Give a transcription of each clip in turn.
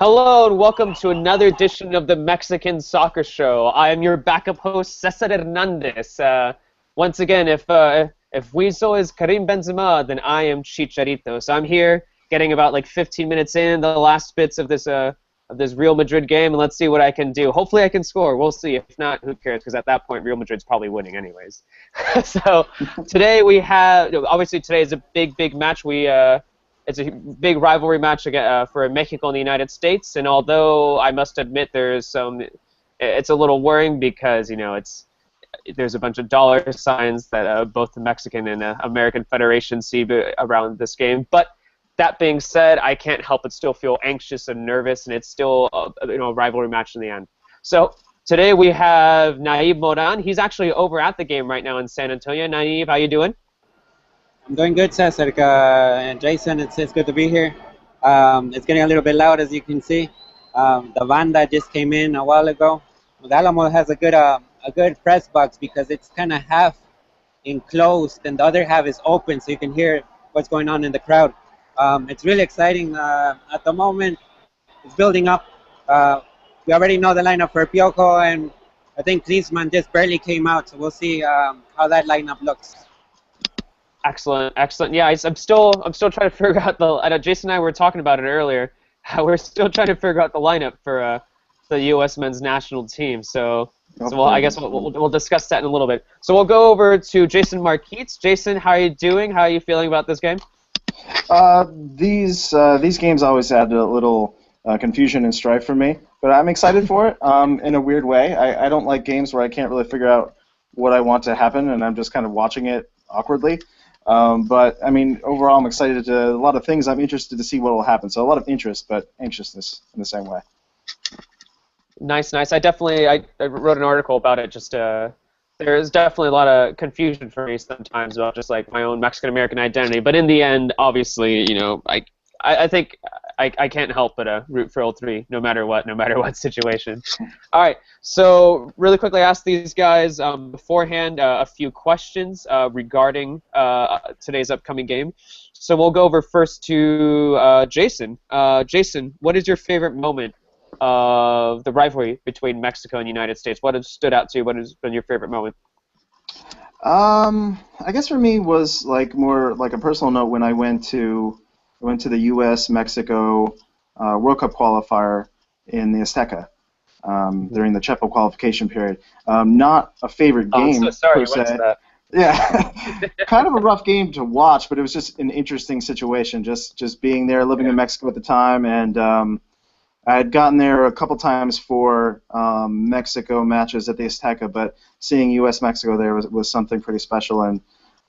Hello and welcome to another edition of the Mexican Soccer Show. I am your backup host, Cesar Hernandez. Once again, if Weasel is Karim Benzema, then I am Chicharito. So I'm here, getting about like 15 minutes in the last bits of this Real Madrid game, and let's see what I can do. Hopefully, I can score. We'll see. If not, who cares? Because at that point, Real Madrid's probably winning anyways. So today we have obviously today is a big match. It's a big rivalry match for Mexico and the United States, and although I must admit it's a little worrying because there's a bunch of dollar signs that both the Mexican and American Federation see around this game. But that being said, I can't help but still feel anxious and nervous, and it's still a rivalry match in the end. So today we have Naib Moran. He's actually over at the game right now in San Antonio. Naib, how you doing? I'm doing good, Cesar. And Jason, it's good to be here. It's getting a little bit loud, as you can see. The banda just came in a while ago. The Alamo has a good press box because it's kind of half enclosed and the other half is open, so you can hear what's going on in the crowd. It's really exciting. At the moment, it's building up. We already know the lineup for Piojo, and I think Klinsmann just barely came out, so we'll see how that lineup looks. Excellent. Yeah, I'm still trying to figure out I know Jason and I were talking about it earlier. We're still trying to figure out the lineup for the U.S. men's national team. So I guess we'll discuss that in a little bit. So we'll go over to Jason Marquitz. Jason, how are you doing? How are you feeling about this game? These games always add a little confusion and strife for me, but I'm excited for it in a weird way. I don't like games where I can't really figure out what I want to happen, and I'm just kind of watching it awkwardly. But I mean, overall, I'm excited to a lot of things. I'm interested to see what will happen. So a lot of interest, but anxiousness in the same way. Nice. I wrote an article about it. Just there's definitely a lot of confusion for me sometimes about just like my own Mexican American identity. But in the end, obviously, I think I can't help but root for all three, no matter what situation. All right, so really quickly, ask these guys beforehand a few questions regarding today's upcoming game. So we'll go over first to Jason. Jason, what is your favorite moment of the rivalry between Mexico and the United States? What has stood out to you? What has been your favorite moment? I guess for me was more like a personal note when I went to the U.S.-Mexico World Cup qualifier in the Azteca during the Chepo qualification period. Not a favorite game, I'm so sorry, per se. what's that? Yeah, kind of a rough game to watch, but it was just an interesting situation, just being there, living in Mexico at the time, and I had gotten there a couple times for Mexico matches at the Azteca, but seeing U.S.-Mexico there was something pretty special, and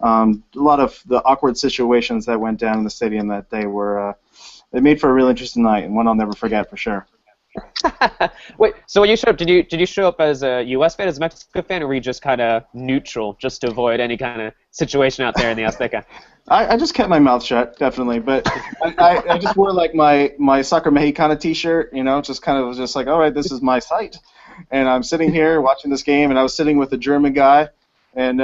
a lot of the awkward situations that went down in the stadium that day it made for a really interesting night, and one I'll never forget for sure. Wait, so when you showed up, did you show up as a U.S. fan, as a Mexico fan, or were you just kind of neutral, just to avoid any kind of situation out there in the Azteca? I just kept my mouth shut, definitely, but I just wore like my Soccer Mexicana T-shirt, just kind of just like, all right, this is my site, and I'm sitting here watching this game, and I was sitting with a German guy, and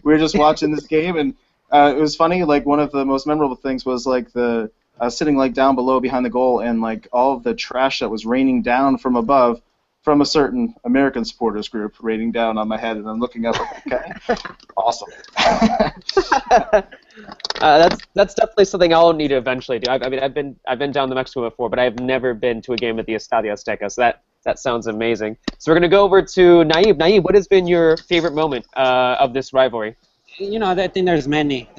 we were just watching this game, and it was funny. Like one of the most memorable things was like I was sitting like down below behind the goal, and like all of the trash that was raining down from above, from a certain American supporters group, raining down on my head, and I'm looking up. Okay, awesome. That's definitely something I'll need to eventually do. I've been down to Mexico before, but I've never been to a game at the Estadio Azteca. So that sounds amazing. So we're gonna go over to Naib. Naib, what has been your favorite moment of this rivalry? I think there's many.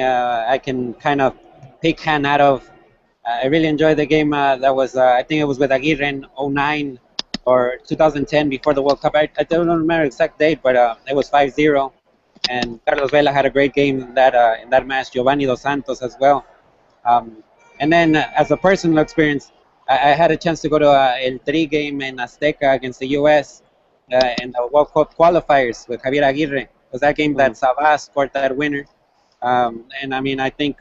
I can kind of pick hand out of. I really enjoyed the game that was, I think it was with Aguirre in 2009 or 2010 before the World Cup. I don't remember the exact date, but it was 5-0. And Carlos Vela had a great game in that match, Giovanni Dos Santos as well. And then as a personal experience, I had a chance to go to El Tri game in Azteca against the U.S. In the World Cup qualifiers with Javier Aguirre. It was that game that Sabah scored that winner. And I mean, I think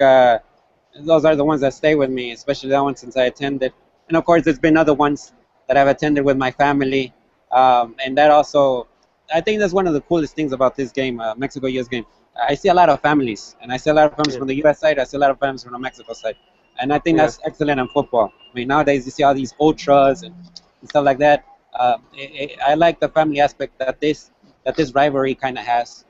those are the ones that stay with me, especially that one since I attended. And of course, there's been other ones that I've attended with my family. And that also, I think that's one of the coolest things about this game, Mexico-US game. I see a lot of families, and I see a lot of families from the U.S. side. I see a lot of families from the Mexico side. And I think Yeah. that's excellent in football. I mean, nowadays you see all these ultras and stuff like that. I like the family aspect that this rivalry kind of has.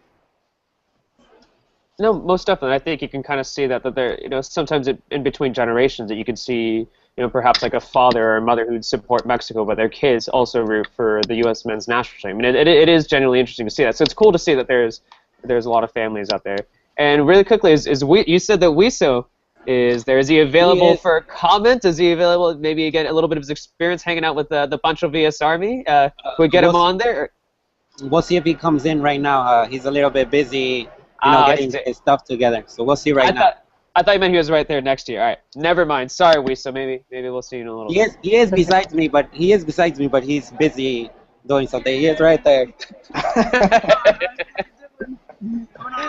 No, most definitely. I think you can kind of see that there, sometimes in between generations that you can see, perhaps like a father or a mother who'd support Mexico, but their kids also root for the U.S. men's national team. I mean, it is genuinely interesting to see that. So it's cool to see that there's a lot of families out there. And really quickly, you said that Wiso is there? Is he available for comment? Is he available? Maybe get a little bit of his experience hanging out with the Pancho Villas army. Could we get him on there? We'll see if he comes in right now. He's a little bit busy, getting his stuff together. So we'll see right now. I thought you meant he was right there next to you. All right, never mind. Sorry, Wiso. Maybe we'll see you in a little bit. He is beside me, but he's busy doing something. He is right there.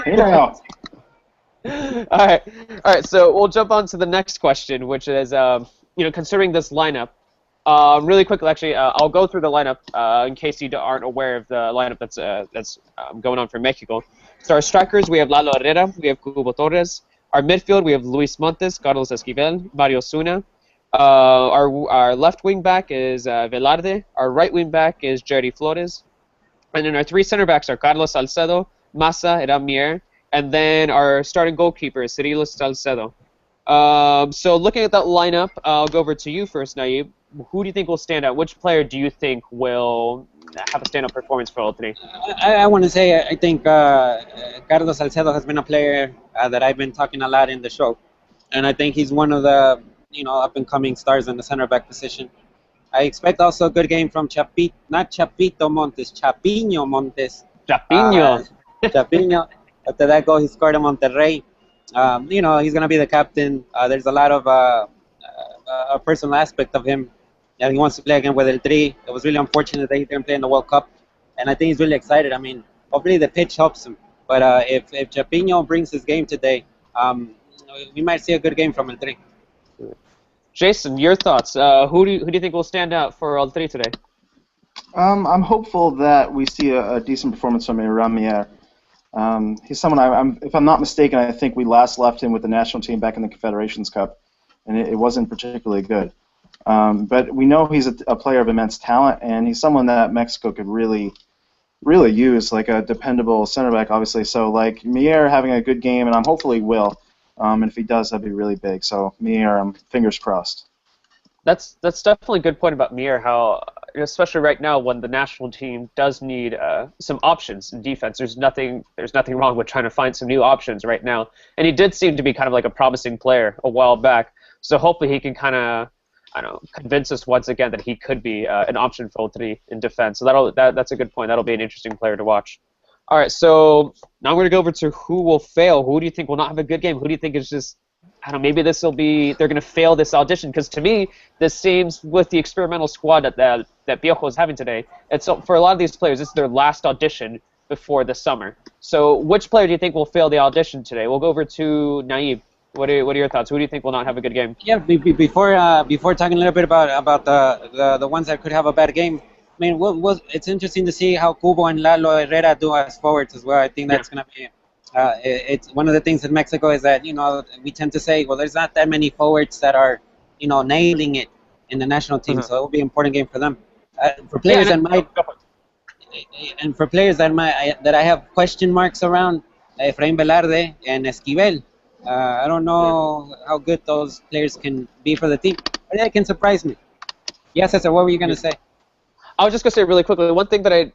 Yeah. All right. So we'll jump on to the next question, which is, considering this lineup, really quickly, actually, I'll go through the lineup in case you aren't aware of the lineup that's going on for Mexico. So our strikers, we have Lalo Herrera, we have Cubo Torres. Our midfield, we have Luis Montes, Carlos Esquivel, Mario Osuna. Our left wing back is Velarde. Our right wing back is Jerry Flores. And then our three center backs are Carlos Salcedo, Massa, and Mier. And then our starting goalkeeper is Cirilo Salcedo. So looking at that lineup, I'll go over to you first, Naib. Who do you think will stand out? Which player do you think will have a stand-up performance for All-3? I want to say I think Carlos Salcedo has been a player that I've been talking a lot in the show, and I think he's one of the up-and-coming stars in the center back position. I expect also a good game from Chapito Montes. Chapinho. Chapinho. After that goal he scored in Monterrey. He's going to be the captain. There's a lot of a personal aspect of him. Yeah, he wants to play again with El Tri. It was really unfortunate that he didn't play in the World Cup, and I think he's really excited. I mean, hopefully the pitch helps him. But if Chapinho brings his game today, we might see a good game from El Tri. Jason, your thoughts? Who do you think will stand out for El Tri today? I'm hopeful that we see a decent performance from Aram Mier. He's someone, if I'm not mistaken, I think we last left him with the national team back in the Confederations Cup, and it wasn't particularly good. But we know he's a player of immense talent, and he's someone that Mexico could really use, like a dependable center back, obviously. So, like, Mier having a good game, and I'm hopefully will. And if he does, that'd be really big. So, Mier, fingers crossed. That's definitely a good point about Mier, how, especially right now when the national team does need some options in defense. There's nothing wrong with trying to find some new options right now. And he did seem to be kind of like a promising player a while back. So hopefully he can kind of, convince us once again that he could be an option for All-3 in defense. So that's a good point. That'll be an interesting player to watch. All right, so now I'm going to go over to who will fail. Who do you think will not have a good game? Who do you think is just, maybe they're going to fail this audition? Because to me, this seems, with the experimental squad that Piojo is having today, for a lot of these players, this is their last audition before the summer. So which player do you think will fail the audition today? We'll go over to Naib. What are your thoughts? Who do you think will not have a good game? Yeah, before talking a little bit about the ones that could have a bad game, I mean, it's interesting to see how Cubo and Lalo Herrera do as forwards as well. I think that's going to be it's one of the things in Mexico is that we tend to say, well, there's not that many forwards that are nailing it in the national team, so it will be an important game for them. For players that I have question marks around, Efraín Velarde and Esquivel. I don't know how good those players can be for the team, but they can surprise me. Yes, Cesar, what were you going to say? I was just going to say really quickly, one thing that I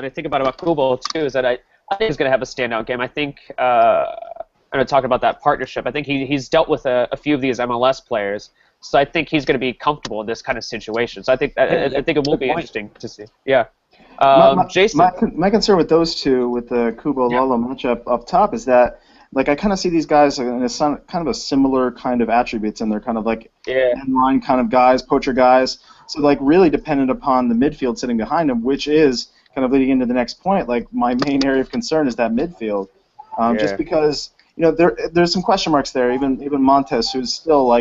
think about Cubo too is that I think he's going to have a standout game. I think, talking about that partnership, I think he's dealt with a few of these MLS players, so I think he's going to be comfortable in this kind of situation. So I think it will be interesting to see. Yeah. Jason? My concern with those two, with the Cubo-Lalo matchup up top, is that I kind of see these guys in kind of a similar kind of attributes, and they're kind of end-line kind of guys, poacher guys. So really dependent upon the midfield sitting behind them, which is kind of leading into the next point. My main area of concern is that midfield, just because there's some question marks there. Even Montes, who's still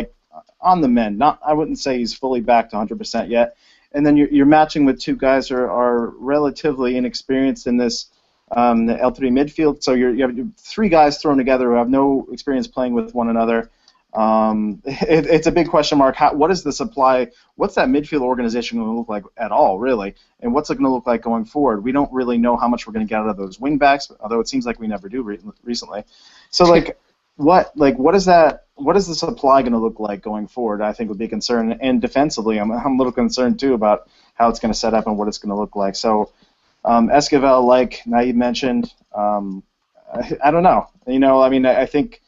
on the mend. I wouldn't say he's fully back to 100% yet. And then you're matching with two guys who are relatively inexperienced in this. The L3 midfield, so you have three guys thrown together who have no experience playing with one another. It's a big question mark. What is the supply? What's that midfield organization going to look like at all, really? And what's it going to look like going forward? We don't really know how much we're going to get out of those wingbacks, although it seems like we never do recently. So, what is that? What is the supply going to look like going forward? I think would be a concern. And defensively, I'm a little concerned too about how it's going to set up and what it's going to look like. So, Esquivel, like Naib mentioned, I don't know. I think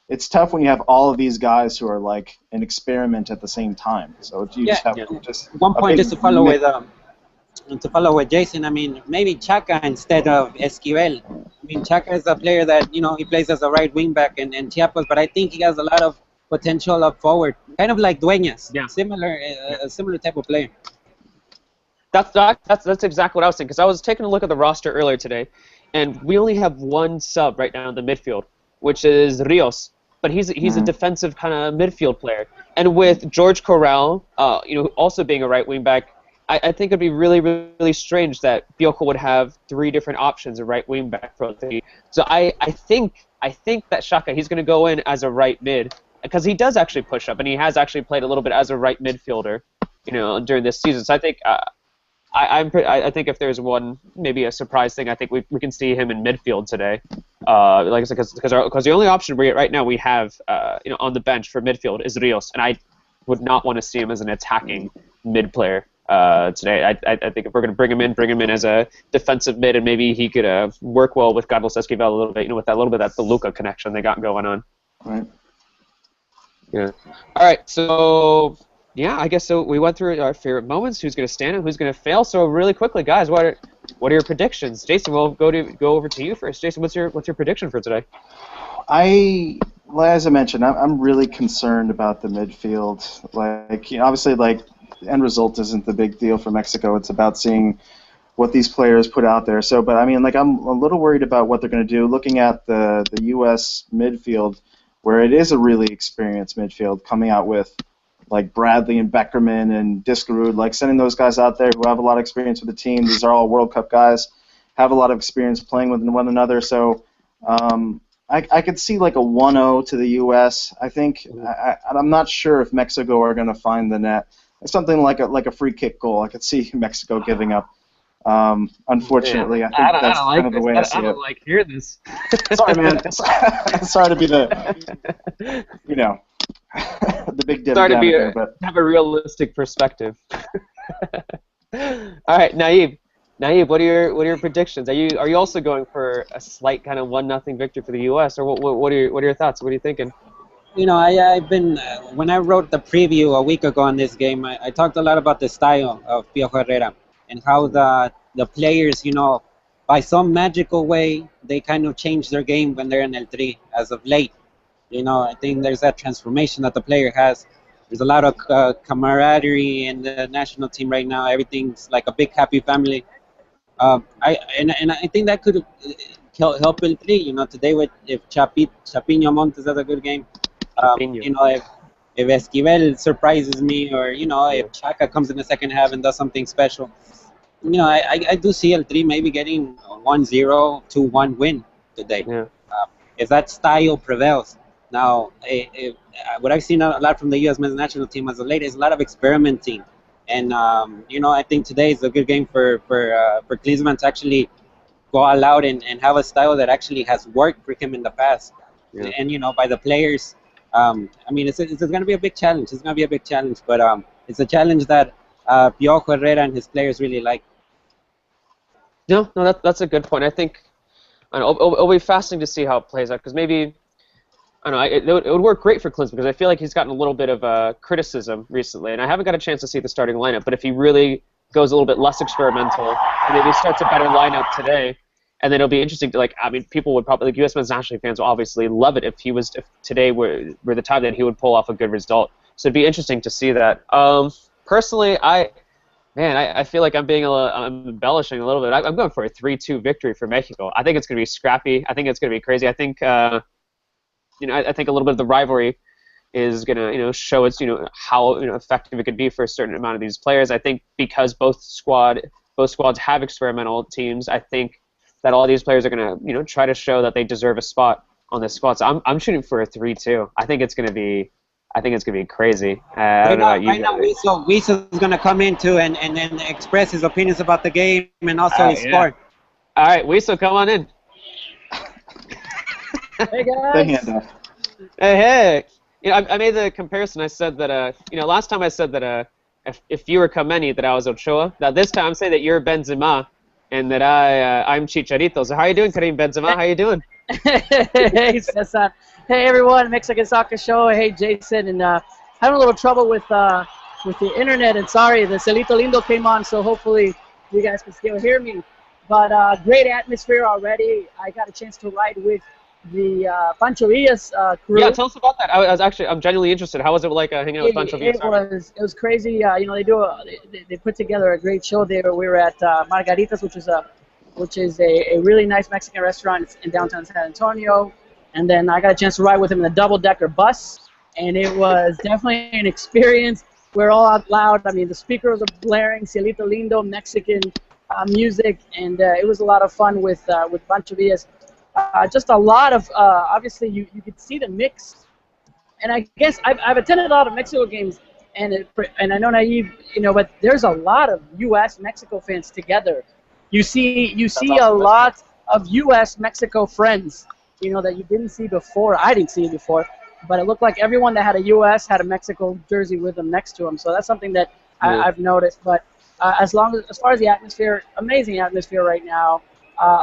it's tough when you have all of these guys who are like an experiment at the same time. So you just have just one point just to follow with Jason. I mean, maybe Chaka instead of Esquivel. I mean, Chaka is a player that he plays as a right wing back in Chiapas, but I think he has a lot of potential up forward, kind of like Dueñas. Yeah. A similar type of player. That's exactly what I was thinking, because I was taking a look at the roster earlier today, and we only have one sub right now in the midfield, which is Rios. But he's a defensive kind of midfield player. And with George Corral, also being a right wing back, I think it'd be really, really strange that Piojo would have 3 different options of right wing back for the. So I think that Xhaka, he's going to go in as a right mid, because he does actually push up, and he has actually played a little bit as a right midfielder, during this season. So I think. I think if there's maybe a surprise thing, I think we can see him in midfield today. Like I said, because the only option right now we have on the bench for midfield is Rios, and I would not want to see him as an attacking mid player today. I think if we're going to bring him in as a defensive mid, and maybe he could work well with Carlos Esquivel a little bit, with that little bit of that Toluca connection they got going on. Right. Yeah. All right. So. Yeah, I guess so. We went through our favorite moments, who's going to stand and who's going to fail. So really quickly, guys, what are your predictions? Jason, we'll go over to you first. Jason, what's your prediction for today? As I mentioned, I'm really concerned about the midfield. Obviously, the end result isn't the big deal for Mexico. It's about seeing what these players put out there. So, but I'm a little worried about what they're going to do. Looking at the U.S. midfield, where it is a really experienced midfield, coming out with like Bradley and Beckerman and Diskerud, sending those guys out there who have a lot of experience with the team. These are all World Cup guys, have a lot of experience playing with one another. So I could see a 1-0 to the U.S. I think I'm not sure if Mexico are going to find the net. It's something like a free kick goal. I could see Mexico giving up. Unfortunately, I think that's kind of the way I see it. I don't like hearing this. Sorry, man. Sorry to be the the big dip down here, but have a realistic perspective. All right, Naib, what are your predictions? Are you also going for a slight kind of 1-0 victory for the U.S. or what are your thoughts? What are you thinking? I've been when I wrote the preview a week ago on this game, I talked a lot about the style of Piojo Herrera and how the players, by some magical way, they kind of change their game when they're in El Tri as of late. I think there's that transformation that the player has. There's a lot of camaraderie in the national team right now. Everything's like a big happy family. I think that could help El Tri. Today if Chapiño Montes has a good game, if Esquivel surprises me, or if Chaka comes in the second half and does something special, I do see El Tri maybe getting a 1-0, 2-1 win today. Yeah. If that style prevails. Now, what I've seen a lot from the U.S. men's national team as of late is a lot of experimenting, and I think today is a good game for Klinsmann to actually go all out and have a style that actually has worked for him in the past, and by the players. It's going to be a big challenge. It's going to be a big challenge, but it's a challenge that Piojo Herrera and his players really like. No, that's a good point. I think it'll be fascinating to see how it plays out, because maybe. I don't know, it would work great for Klinsmann, because I feel like he's gotten a little bit of criticism recently, and I haven't got a chance to see the starting lineup, but if he really goes a little bit less experimental and maybe starts a better lineup today, and then it'll be interesting to, people would probably, U.S. men's national fans will obviously love it if today were the time that he would pull off a good result. So it'd be interesting to see that. Personally, I feel like I'm embellishing a little bit. I'm going for a 3-2 victory for Mexico. I think it's going to be scrappy. I think it's going to be crazy. I think I think a little bit of the rivalry is going to, show its, how effective it could be for a certain amount of these players. I think because both squads have experimental teams, I think that all these players are going to, try to show that they deserve a spot on this squad. So I'm shooting for a 3-2. I think it's gonna be crazy. I don't know about you right now, guys. Weasel is going to come in too and then express his opinions about the game and also his Yeah. score. All right, Weasel, come on in. Hey The guys. handoff. Hey. You know, I made the comparison. I said that last time I said that if you were Kameni, that I was Ochoa. Now this time I'm saying that you're Benzema, and that I'm Chicharito. So how you doing, Karim Benzema? How you doing? Hey Cesar. Hey everyone, Mexican Soccer Show. Hey Jason, and having a little trouble with the internet. And sorry, the Cielito Lindo came on, so hopefully you guys can still hear me. But great atmosphere already. I got a chance to ride with the Pancho Villas crew. Yeah, tell us about that. I'm genuinely interested. How was it like hanging out with Pancho Villas? It was crazy. They put together a great show there. We were at Margaritas, which is a really nice Mexican restaurant in downtown San Antonio. And then I got a chance to ride with him in the double-decker bus, and it was definitely an experience. We're all out loud. I mean, the speakers are blaring Cielito Lindo, Mexican music, and it was a lot of fun with Pancho Villas. Just a lot of, obviously, you could see the mix. And I guess I've attended a lot of Mexico games, and I know Naive, but there's a lot of U.S. Mexico fans together. You see a lot of U.S. Mexico friends, that you didn't see before. I didn't see it before, but it looked like everyone that had a U.S. had a Mexico jersey with them next to them. So that's something that I've noticed. But as far as the atmosphere, amazing atmosphere right now.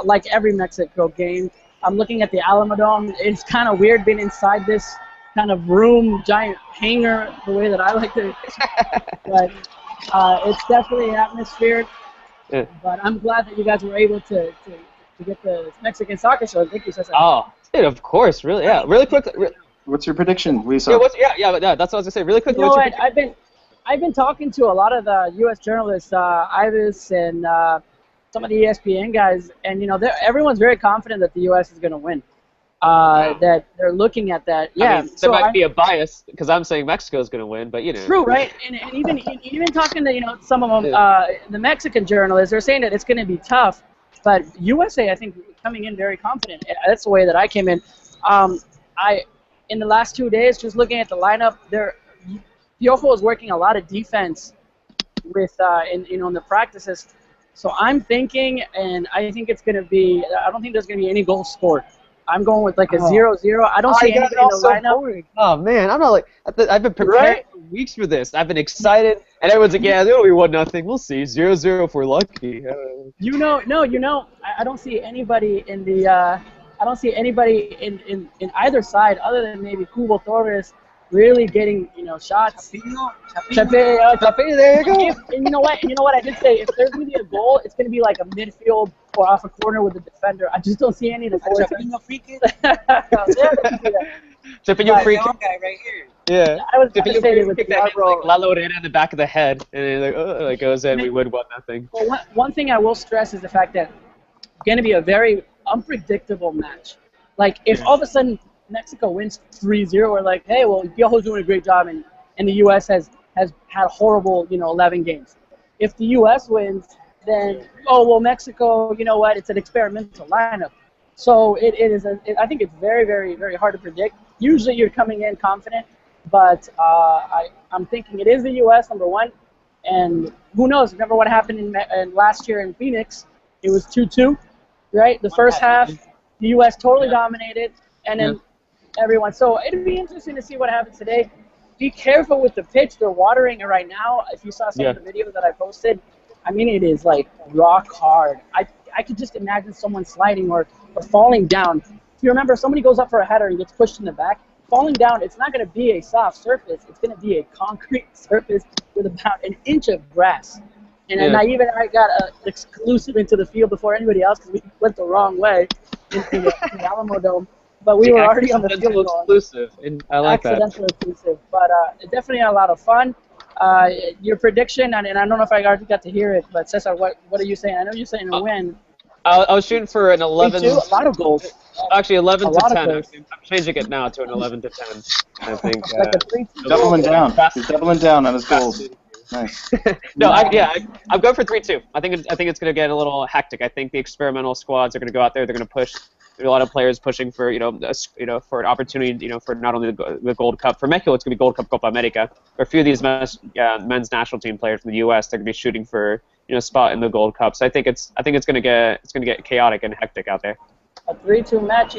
Like every Mexico game, I'm looking at the Alamodome. It's kind of weird being inside this kind of room, giant hangar, the way that I like to. But it's definitely an atmosphere. Yeah. But I'm glad that you guys were able to get the Mexican Soccer Show. Thank you, Cesar. Oh, dude, of course, really, yeah. Really quick. What's your prediction, Lisa? Yeah, that's what I was gonna say. Really quick. You know what? I've been talking to a lot of the U.S. journalists, Ivis and some of the ESPN guys, and everyone's very confident that the U.S. is going to win. That they're looking at that. Yeah, I mean, there might be a bias because I'm saying Mexico is going to win, but True, right? And even talking to some of them, the Mexican journalists, they're saying that it's going to be tough. But USA, I think, coming in very confident. That's the way that I came in. In the last 2 days, just looking at the lineup, Piojo is working a lot of defense with in the practices. So I'm thinking, and I think it's going to be. I don't think there's going to be any goals scored. I'm going with like a 0-0. I don't see anybody in the lineup. Oh man, I'm not like I've been preparing for weeks for this. I've been excited, and everyone's like, "Yeah, it'll be 1-0. We'll see. 0-0 if we're lucky." I don't see anybody in the. I don't see anybody in either side other than maybe Cubo Torres really getting shots. Chape, there you go. And you know what? I did say if there's gonna be a goal, it's gonna be like a midfield or off a corner with a defender. I just don't see any of the forwards. Chapinho free kick. Chapinho free kick. Guy right here. Yeah. I was going to say it with like Lalo Herrera in the back of the head, and it goes in. We win 1-0. Well, one thing I will stress is the fact that it's going to be a very unpredictable match. Like if all of a sudden Mexico wins 3-0, we're like, hey, well, Piojo's doing a great job, and the U.S. has had horrible, 11 games. If the U.S. wins, then, Mexico, you know what, it's an experimental lineup. So I think it's very, very, very hard to predict. Usually you're coming in confident, but I'm thinking it is the U.S., number one, and who knows, remember what happened in last year in Phoenix? It was 2-2, right? The first half, the U.S. totally dominated, and then everyone. So it'd be interesting to see what happens today. Be careful with the pitch. They're watering it right now. If you saw some of the videos that I posted, I mean, it is like rock hard. I could just imagine someone sliding or falling down. If you remember, if somebody goes up for a header and gets pushed in the back, falling down, it's not going to be a soft surface. It's going to be a concrete surface with about an inch of grass. And I even got exclusive into the field before anybody else because we went the wrong way into the Alamodome. But we were already on the field. Exclusive. I like that. Accidental exclusive. But definitely a lot of fun. Your prediction, and I don't know if I already got to hear it, but Cesar, what are you saying? I know you're saying a win. I was shooting for an 11. A lot of goals. Actually, 11 to 10. I'm changing it now to an 11 to 10. I think. Like a 3-2. Doubling down. He's doubling down on his goals. Nice. No, I'm going for 3-2. I think it's going to get a little hectic. I think the experimental squads are going to go out there. They're going to push. a lot of players pushing for for an opportunity for not only the Gold Cup for Mexico, it's going to be Gold Cup Copa America. For a few of these men's national team players from the U.S., they're going to be shooting for a spot in the Gold Cup. So I think it's going to get chaotic and hectic out there. A 3-2 match,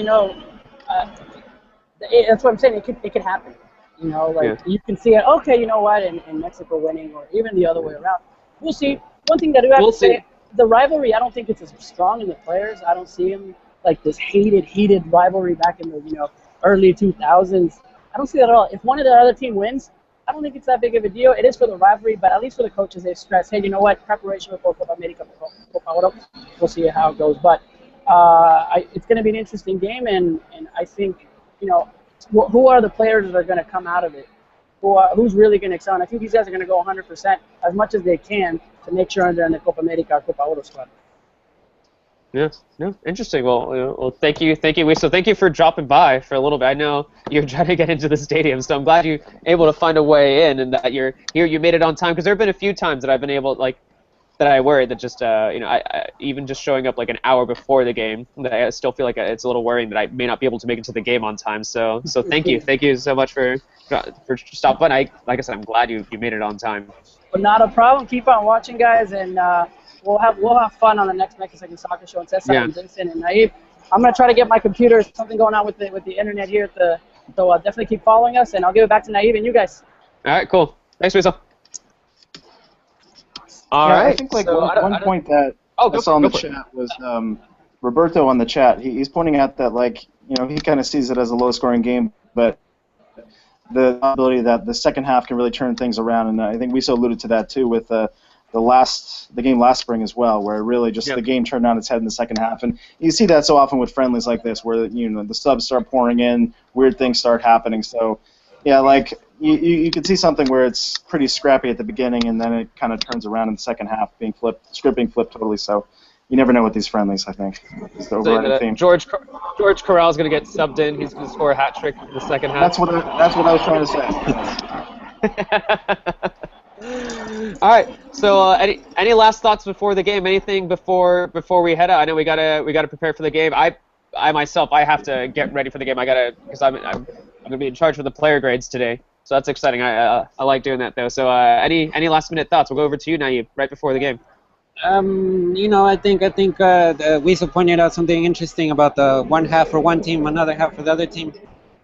that's what I'm saying. It could happen. You can see it. Okay, you know what? In Mexico winning, or even the other way around. We'll see. One thing that I have to say, the rivalry, I don't think it's as strong in the players. I don't see them like this heated rivalry back in the early 2000s. I don't see that at all. If one of the other team wins, I don't think it's that big of a deal. It is for the rivalry, but at least for the coaches, they stress, hey, you know what? Preparation for Copa America, Copa Oro. We'll see how it goes. But it's going to be an interesting game, and I think, who are the players that are going to come out of it? Who's really going to excel? And I think these guys are going to go 100% as much as they can to make sure they're in the Copa America or Copa Oro squad. Yeah, no, interesting. Well, thank you, Wiso. Thank you for dropping by for a little bit. I know you're trying to get into the stadium, so I'm glad you're able to find a way in, and that you're here. You made it on time, because there have been a few times that I've been able, that I worried that just I even just showing up like an hour before the game, that I still feel like it's a little worrying that I may not be able to make it to the game on time. So thank you so much for stopping by. Like I said, I'm glad you made it on time. But not a problem. Keep on watching, guys, and we'll have fun on the next Mexican Soccer Show. And Cesar and Vincent and Naive. I'm gonna try to get my computer. Something going on with the internet here. So definitely keep following us, and I'll give it back to Naive and you guys. All right, cool. Thanks, Wiso. All right. I think one point that I saw in the chat was Roberto on the chat. He's pointing out that he kind of sees it as a low-scoring game, but the ability that the second half can really turn things around, and I think Wiso alluded to that too with the game last spring as well, where really just the game turned on its head in the second half, and you see that so often with friendlies like this, where the subs start pouring in, weird things start happening. So yeah, you could see something where it's pretty scrappy at the beginning, and then it kind of turns around in the second half, script being flipped totally. So you never know with these friendlies, I think. It's the overriding theme. George Corral is going to get subbed in. He's going to score a hat trick in the second half. That's what I was trying to say. All right. So any last thoughts before the game? Anything before we head out? I know we gotta prepare for the game. I myself have to get ready for the game. Because I'm going to be in charge of the player grades today. So that's exciting. I like doing that though. So any last minute thoughts? We'll go over to you, Naive, right before the game. I think Wiso pointed out something interesting about the one half for one team, another half for the other team.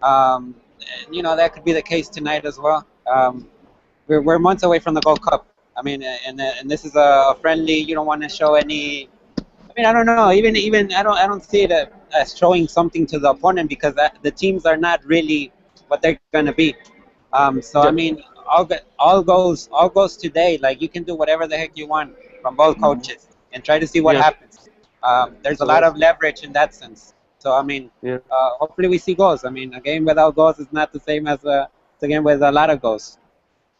That could be the case tonight as well. We're months away from the Gold Cup. I mean, and this is a friendly. You don't want to show any. I mean, I don't know. Even I don't see it as showing something to the opponent, because the teams are not really what they're gonna be. I mean, all goes today. You can do whatever the heck you want from both coaches and try to see what happens. There's a lot of leverage in that sense. So I mean, hopefully we see goals. I mean, a game without goals is not the same as a game with a lot of goals.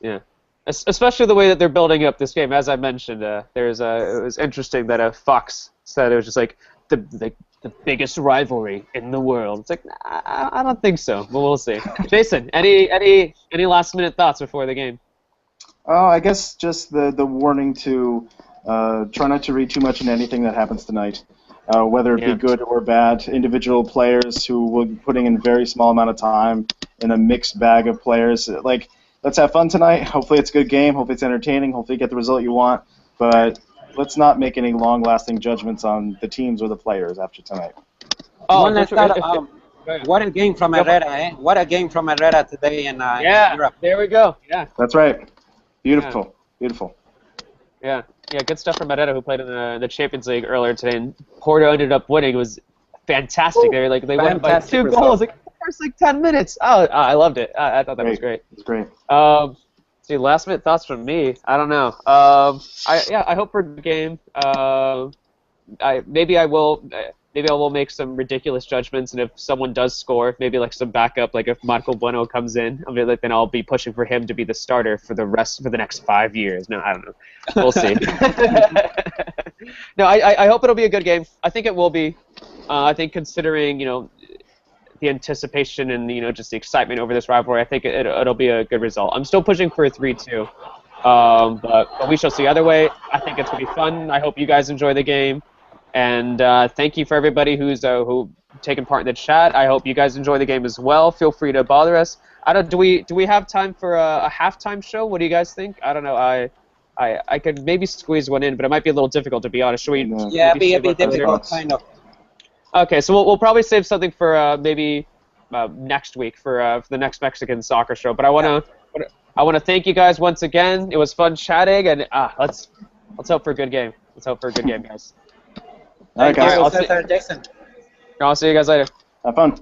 Yeah, especially the way that they're building up this game. As I mentioned, it was interesting that Fox said it was just like the biggest rivalry in the world. It's like, I don't think so, but we'll see. Jason, any last minute thoughts before the game? I guess just the warning to try not to read too much into anything that happens tonight, whether it be good or bad. Individual players who will be putting in a very small amount of time in a mixed bag of players. Let's have fun tonight. Hopefully it's a good game. Hopefully it's entertaining. Hopefully you get the result you want. But let's not make any long-lasting judgments on the teams or the players after tonight. One last thought. What a game from Herrera, eh? What a game from Herrera today in Europe. There we go. Yeah. That's right. Beautiful. Beautiful. Yeah, good stuff from Herrera, who played in the Champions League earlier today, and Porto ended up winning. It was fantastic. They won by 2 goals, first 10 minutes. I loved it. I thought that was great. It's great. See, last minute thoughts from me. I don't know. I hope for the game. Maybe I will make some ridiculous judgments, and if someone does score, maybe some backup, if Marco Bueno comes in, then I'll be pushing for him to be the starter for the next 5 years. No, I don't know. We'll see. No, I hope it'll be a good game. I think it will be. I think considering the anticipation and just the excitement over this rivalry, I think it'll be a good result. I'm still pushing for a 3-2, but we shall see. Either way, I think it's gonna be fun. I hope you guys enjoy the game. And thank you for everybody who taking part in the chat. I hope you guys enjoy the game as well. Feel free to bother us. I don't. Do we have time for a halftime show? What do you guys think? I don't know. I could maybe squeeze one in, but it might be a little difficult, to be honest. Should we? Yeah, maybe it'd be save one for later? difficult, kind of. Okay, so we'll probably save something for maybe next week for the next Mexican soccer show. But I want to thank you guys once again. It was fun chatting, and let's hope for a good game. Let's hope for a good game, guys. All right, guys. Thank you, Cesar, Jason. I'll see you guys later. Have fun.